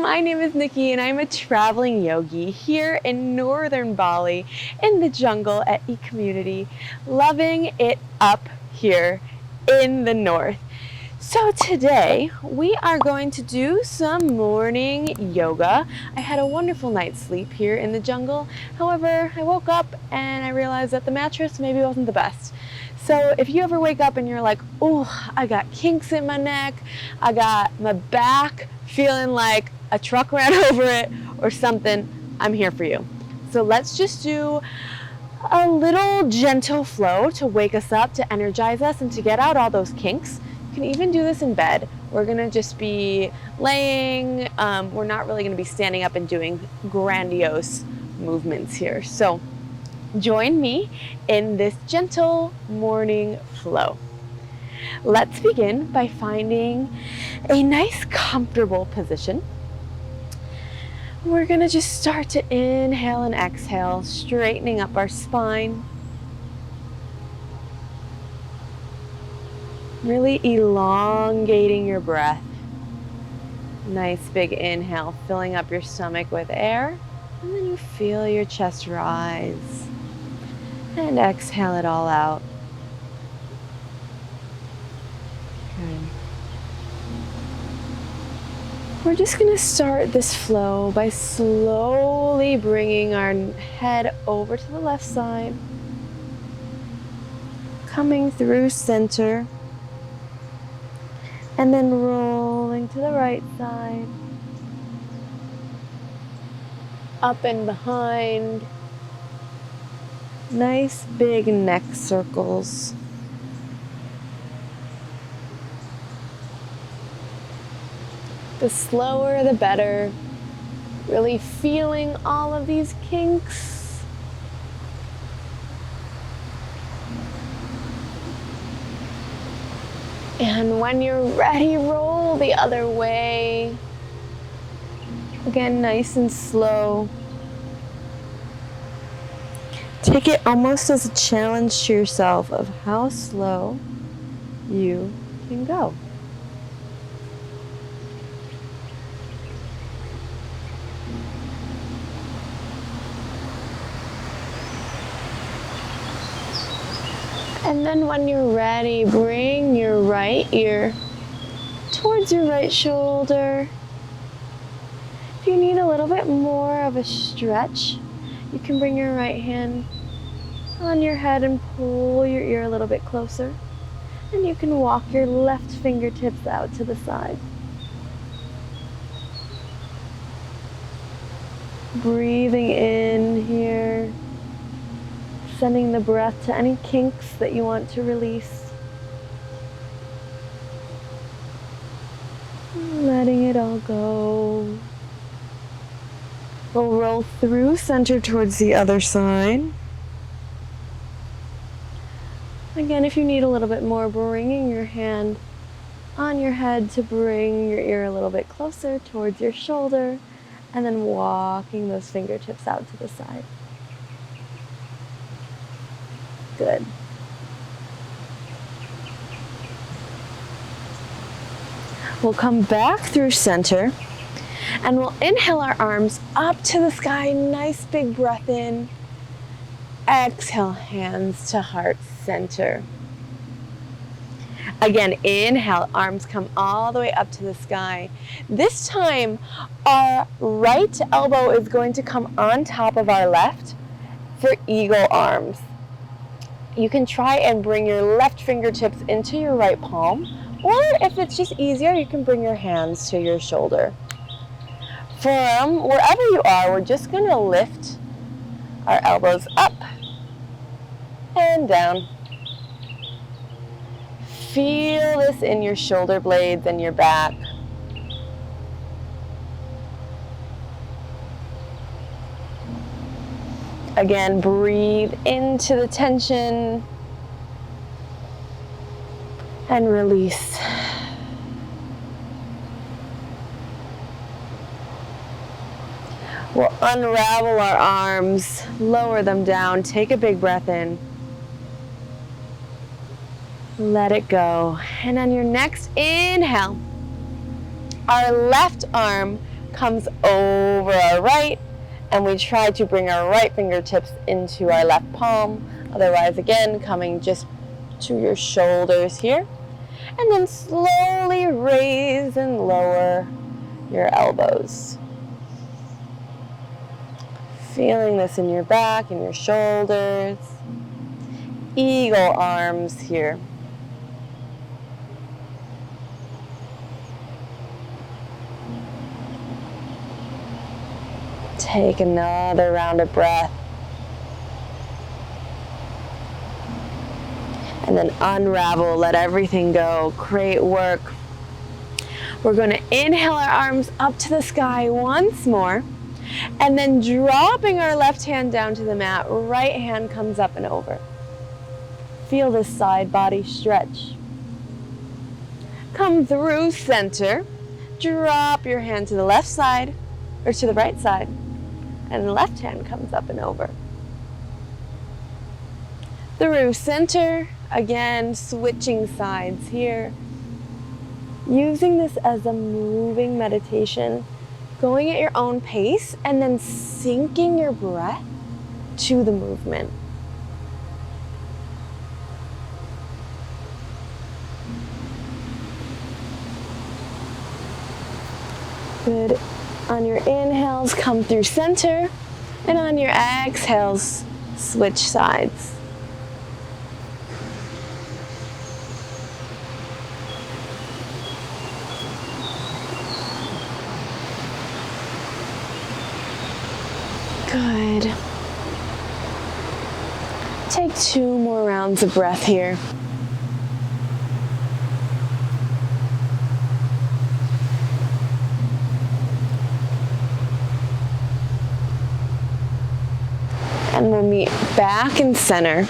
My name is Nikki and I'm a traveling yogi here in northern Bali in the jungle at E-Community, loving it up here in the north. So today we are going to do some morning yoga. I had a wonderful night's sleep here in the jungle. However, I woke up and I realized that the mattress maybe wasn't the best. So if you ever wake up and you're like, oh, I got kinks in my neck, I got my back feeling like a truck ran over it or something, I'm here for you. So let's just do a little gentle flow to wake us up, to energize us, and to get out all those kinks. You can even do this in bed. We're gonna just be laying. We're not really gonna be standing up and doing grandiose movements here. So join me in this gentle morning flow. Let's begin by finding a nice comfortable position. We're going to just start to inhale and exhale, straightening up our spine. Really elongating your breath. Nice big inhale, filling up your stomach with air, and then you feel your chest rise. And exhale it all out. Good. We're just going to start this flow by slowly bringing our head over to the left side, coming through center, and then rolling to the right side, up and behind. Nice big neck circles. The slower the better. Really feeling all of these kinks. And when you're ready, roll the other way. Again, nice and slow. Take it almost as a challenge to yourself of how slow you can go. And then when you're ready, bring your right ear towards your right shoulder. If you need a little bit more of a stretch, you can bring your right hand on your head and pull your ear a little bit closer. And you can walk your left fingertips out to the side. Breathing in here. Sending the breath to any kinks that you want to release. Letting it all go. We'll roll through center towards the other side. Again, if you need a little bit more, bringing your hand on your head to bring your ear a little bit closer towards your shoulder, and then walking those fingertips out to the side. Good. We'll come back through center and we'll inhale our arms up to the sky. Nice big breath in. Exhale, hands to heart center. Again, inhale, arms come all the way up to the sky. This time, our right elbow is going to come on top of our left for eagle arms. You can try and bring your left fingertips into your right palm, or if it's just easier, you can bring your hands to your shoulder. From wherever you are, we're just going to lift our elbows up and down. Feel this in your shoulder blades and your back. Again, breathe into the tension and release. We'll unravel our arms, lower them down, take a big breath in. Let it go. And on your next inhale, our left arm comes over our right, and we try to bring our right fingertips into our left palm. Otherwise, again, coming just to your shoulders here. And then slowly raise and lower your elbows. Feeling this in your back and your shoulders. Eagle arms here. Take another round of breath. And then unravel, let everything go. Great work. We're going to inhale our arms up to the sky once more. And then dropping our left hand down to the mat, right hand comes up and over. Feel the side body stretch. Come through center. Drop your hand to the left side or to the right side. And the left hand comes up and over. Through center, again, switching sides here. Using this as a moving meditation, going at your own pace, and then syncing your breath to the movement. Good. On your inhales, come through center, and on your exhales, switch sides. Good. Take 2 more rounds of breath here. And we'll meet back in center.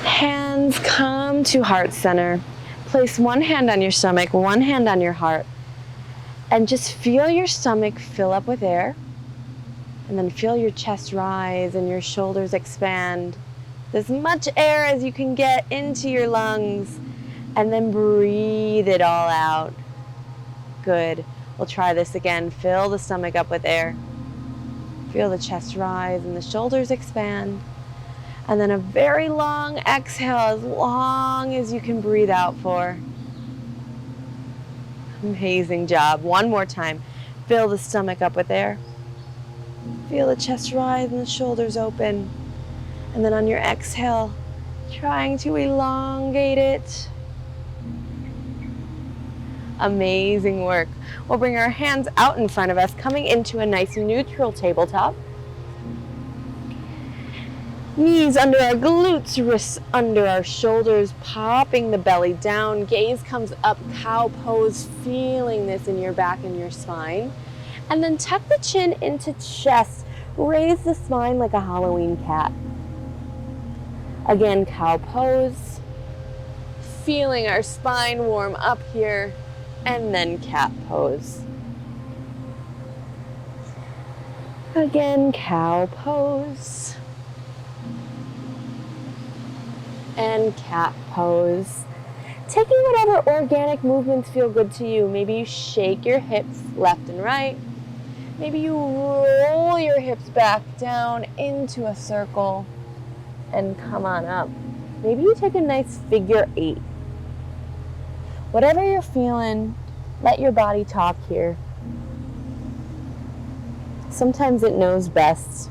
Hands come to heart center. Place one hand on your stomach, one hand on your heart. And just feel your stomach fill up with air. And then feel your chest rise and your shoulders expand. As much air as you can get into your lungs. And then breathe it all out. Good. We'll try this again. Fill the stomach up with air. Feel the chest rise and the shoulders expand. And then a very long exhale, as long as you can breathe out for. Amazing job. One more time. Fill the stomach up with air. Feel the chest rise and the shoulders open. And then on your exhale, trying to elongate it. Amazing work. We'll bring our hands out in front of us, coming into a nice neutral tabletop. Knees under our glutes, wrists under our shoulders, popping the belly down. Gaze comes up, cow pose, feeling this in your back and your spine. And then tuck the chin into chest. Raise the spine like a Halloween cat. Again, cow pose. Feeling our spine warm up here. And then cat pose. Again, cow pose. And cat pose. Taking whatever organic movements feel good to you. Maybe you shake your hips left and right. Maybe you roll your hips back down into a circle and come on up. Maybe you take a nice figure 8. Whatever you're feeling, let your body talk here. Sometimes it knows best.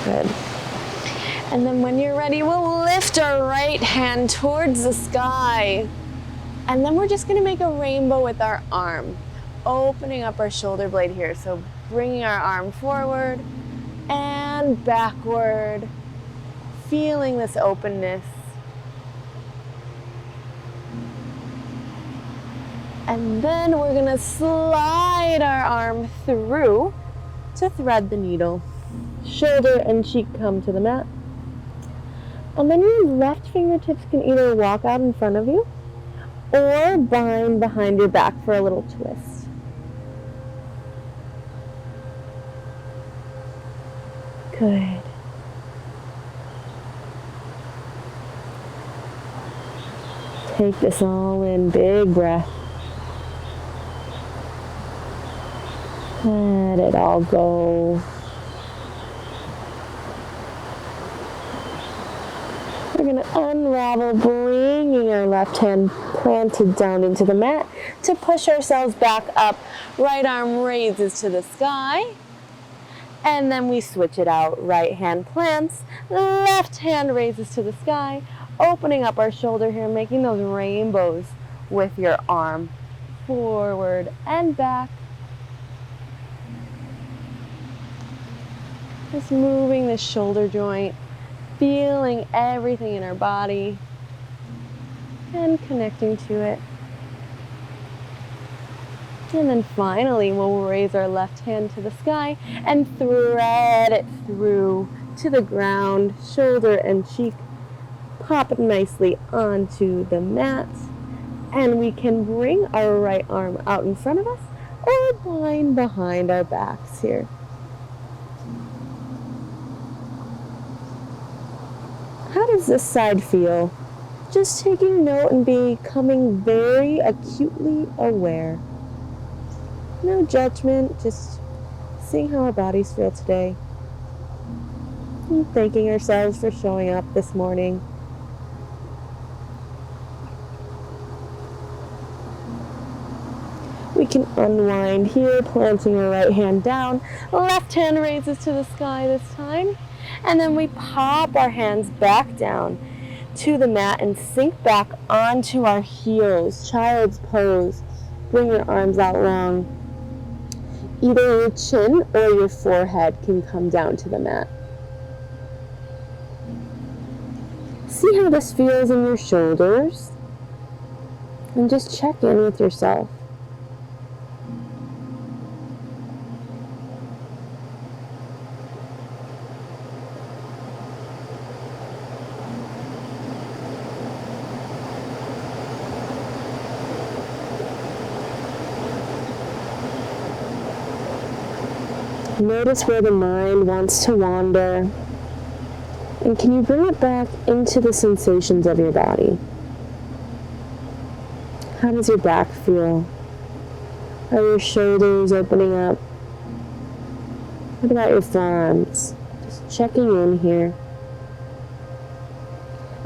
Good. And then when you're ready, we'll lift our right hand towards the sky. And then we're just going to make a rainbow with our arm, opening up our shoulder blade here. So bringing our arm forward and backward, feeling this openness. And then we're going to slide our arm through to thread the needle. Shoulder and cheek come to the mat. And then your left fingertips can either walk out in front of you or bind behind your back for a little twist. Good. Take this all in, big breath. Let it all go. We're going to unravel, bringing our left hand planted down into the mat to push ourselves back up. Right arm raises to the sky. And then we switch it out. Right hand plants, left hand raises to the sky, opening up our shoulder here, making those rainbows with your arm. Forward and back. Just moving the shoulder joint, feeling everything in our body and connecting to it. And then finally, we'll raise our left hand to the sky and thread it through to the ground, shoulder and cheek. Pop it nicely onto the mat. And we can bring our right arm out in front of us or bind behind our backs here. How does this side feel? Just taking note and becoming very acutely aware. No judgment, just seeing how our bodies feel today. And thanking ourselves for showing up this morning. We can unwind here, planting our right hand down. Left hand raises to the sky this time. And then we pop our hands back down to the mat and sink back onto our heels. Child's pose. Bring your arms out long. Either your chin or your forehead can come down to the mat. See how this feels in your shoulders. And just check in with yourself. Notice where the mind wants to wander. And can you bring it back into the sensations of your body? How does your back feel? Are your shoulders opening up? What about your forearms? Just checking in here.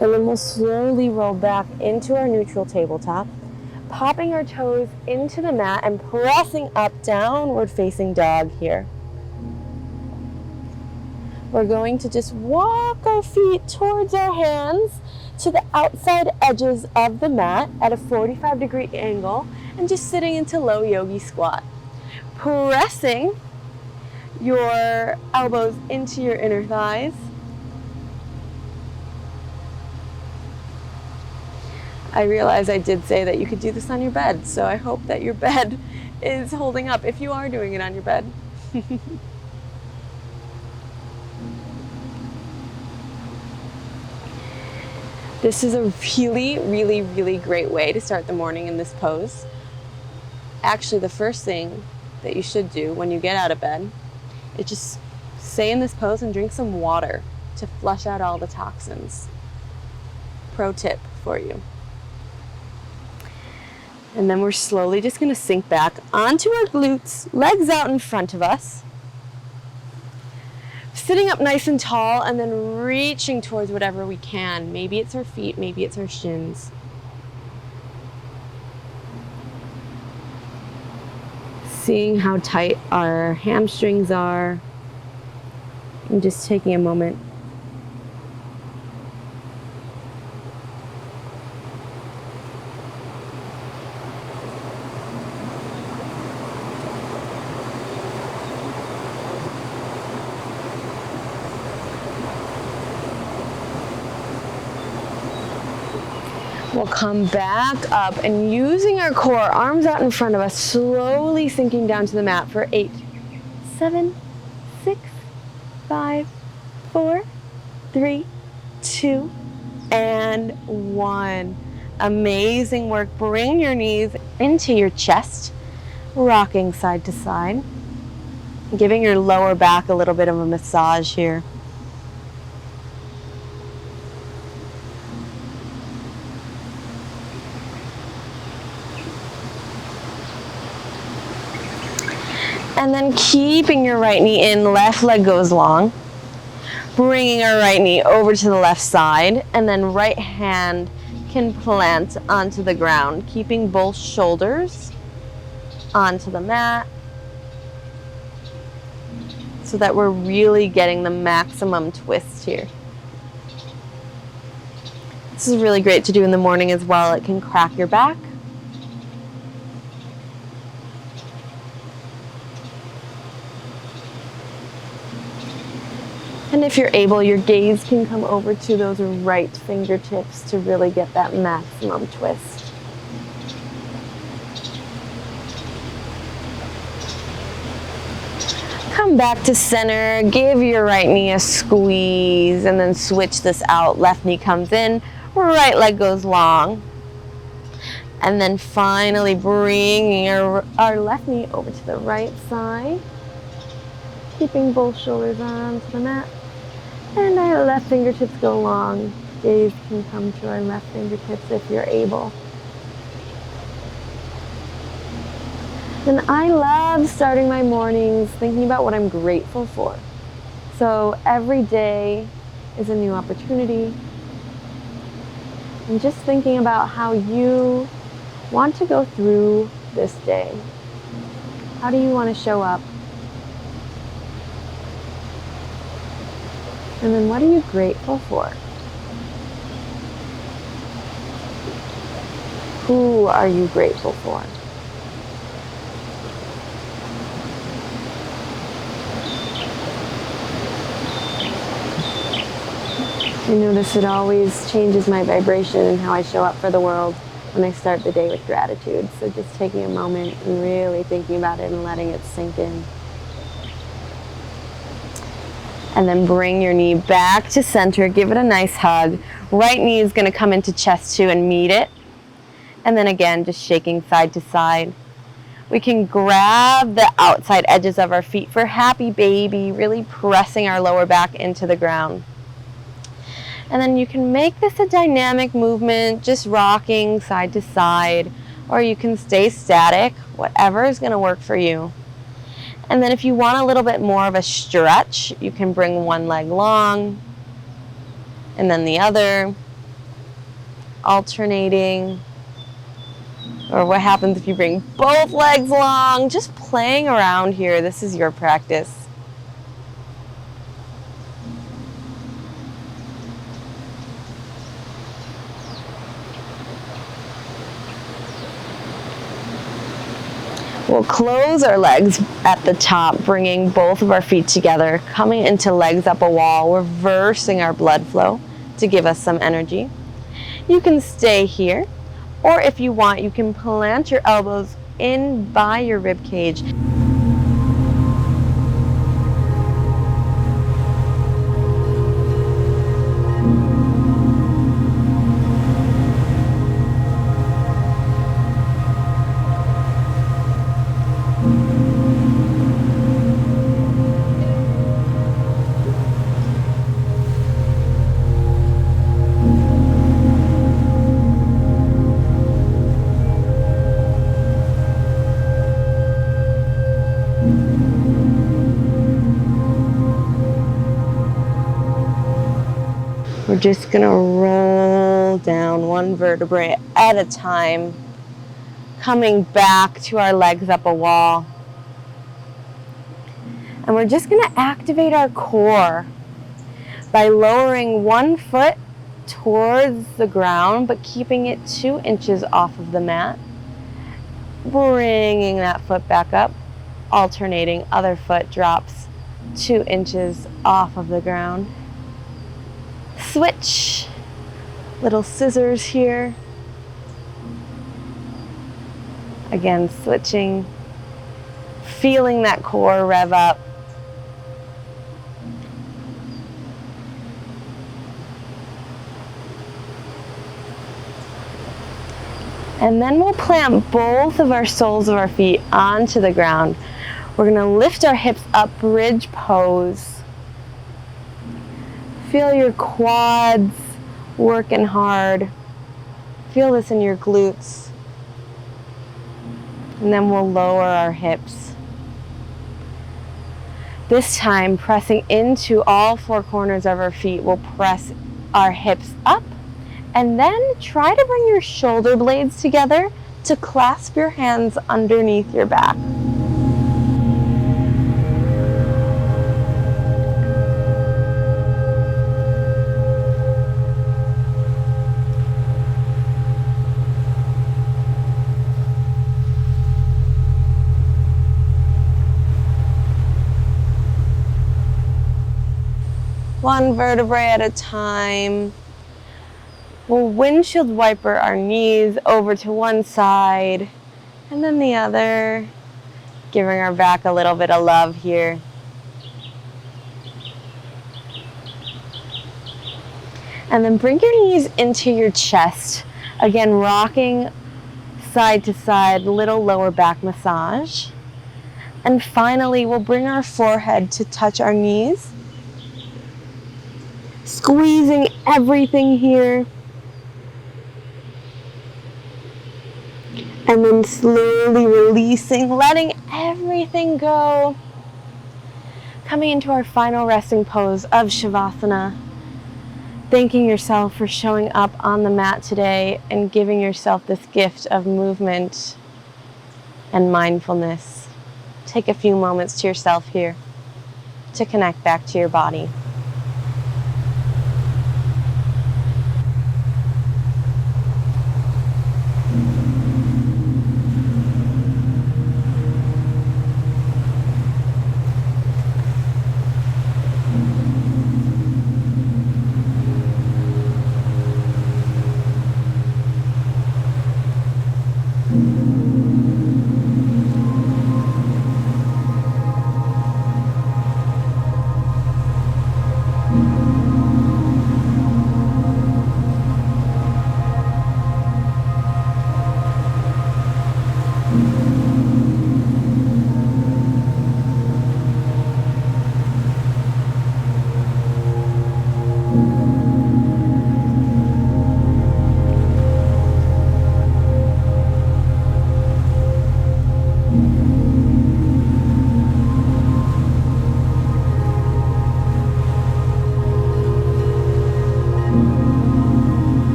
And then we'll slowly roll back into our neutral tabletop, popping our toes into the mat and pressing up, downward facing dog here. We're going to just walk our feet towards our hands to the outside edges of the mat at a 45-degree angle and just sitting into low yogi squat. Pressing your elbows into your inner thighs. I realize I did say that you could do this on your bed, so I hope that your bed is holding up if you are doing it on your bed. This is a really, really, really great way to start the morning in this pose. Actually, the first thing that you should do when you get out of bed is just stay in this pose and drink some water to flush out all the toxins. Pro tip for you. And then we're slowly just going to sink back onto our glutes, legs out in front of us. Sitting up nice and tall and then reaching towards whatever we can. Maybe it's our feet, maybe it's our shins. Seeing how tight our hamstrings are. And just taking a moment. We'll come back up and using our core, arms out in front of us, slowly sinking down to the mat for 8, 7, 6, 5, 4, 3, 2, and 1. Amazing work. Bring your knees into your chest, rocking side to side. Giving your lower back a little bit of a massage here. And then keeping your right knee in, left leg goes long. Bringing our right knee over to the left side, and then right hand can plant onto the ground, keeping both shoulders onto the mat so that we're really getting the maximum twist here. This is really great to do in the morning as well. It can crack your back. And if you're able, your gaze can come over to those right fingertips to really get that maximum twist. Come back to center, give your right knee a squeeze, and then switch this out. Left knee comes in, right leg goes long. And then finally bringing our left knee over to the right side, keeping both shoulders onto the mat. And our left fingertips go long. Gaze can come to our left fingertips if you're able. And I love starting my mornings thinking about what I'm grateful for. So every day is a new opportunity. And just thinking about how you want to go through this day. How do you want to show up? And then what are you grateful for? Who are you grateful for? I notice it always changes my vibration and how I show up for the world when I start the day with gratitude. So just taking a moment and really thinking about it and letting it sink in. And then bring your knee back to center, give it a nice hug. Right knee is going to come into chest 2 and meet it. And then again, just shaking side to side. We can grab the outside edges of our feet for happy baby, really pressing our lower back into the ground. And then you can make this a dynamic movement, just rocking side to side, or you can stay static, whatever is going to work for you. And then if you want a little bit more of a stretch, you can bring one leg long and then the other, alternating. Or what happens if you bring both legs long? Just playing around here. This is your practice. We'll close our legs at the top, bringing both of our feet together, coming into legs up a wall, reversing our blood flow to give us some energy. You can stay here, or if you want, you can plant your elbows in by your rib cage. We're just gonna roll down one vertebrae at a time, coming back to our legs up a wall. And we're just gonna activate our core by lowering one foot towards the ground, but keeping it 2 inches off of the mat. Bringing that foot back up, alternating, other foot drops 2 inches off of the ground. Switch, little scissors here. Again, switching, feeling that core rev up. And then we'll plant both of our soles of our feet onto the ground, We're gonna lift our hips up, bridge pose. Feel your quads working hard. Feel this in your glutes. And then we'll lower our hips. This time, pressing into all four corners of our feet, we'll press our hips up and then try to bring your shoulder blades together to clasp your hands underneath your back. One vertebrae at a time. We'll windshield wiper our knees over to one side and then the other, giving our back a little bit of love here. And then bring your knees into your chest. Again, rocking side to side, little lower back massage. And finally, we'll bring our forehead to touch our knees. Squeezing everything here. And then slowly releasing, letting everything go. Coming into our final resting pose of Shavasana. Thanking yourself for showing up on the mat today and giving yourself this gift of movement and mindfulness. Take a few moments to yourself here to connect back to your body.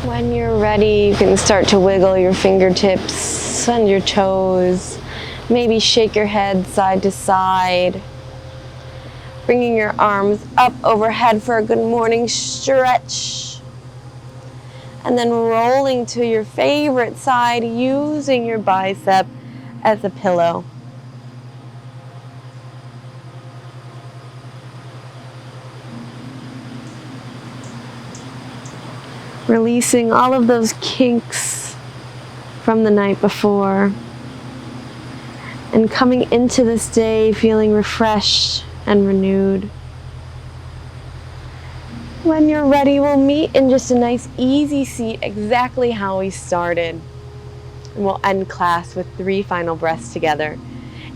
When you're ready, you can start to wiggle your fingertips and your toes. Maybe shake your head side to side. Bringing your arms up overhead for a good morning stretch. And then rolling to your favorite side, using your bicep as a pillow. Releasing all of those kinks from the night before. And coming into this day feeling refreshed and renewed. When you're ready, we'll meet in just a nice easy seat exactly how we started. And we'll end class with 3 final breaths together.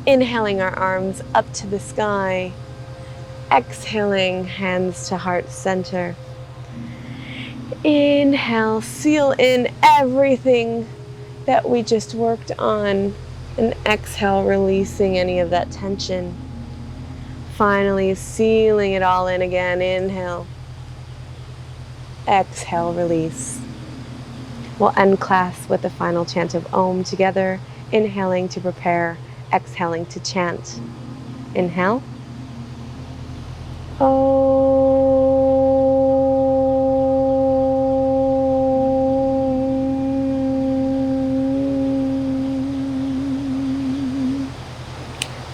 Inhaling our arms up to the sky. Exhaling, hands to heart center. Inhale, seal in everything that we just worked on. And exhale, releasing any of that tension. Finally, sealing it all in again. Inhale. Exhale, release. We'll end class with the final chant of Om together. Inhaling to prepare, exhaling to chant. Inhale.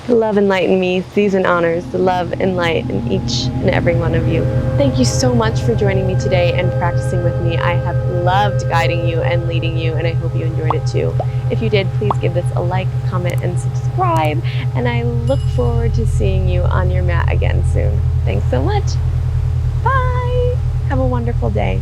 Love enlighten me, season honors the love and light in each and every one of you. Thank you so much for joining me today and practicing with me. I have loved guiding you and leading you, and I hope you enjoyed it too. If you did, please give this a like, comment, and subscribe, and I look forward to seeing you on your mat again soon. Thanks so much. Bye. Have a wonderful day.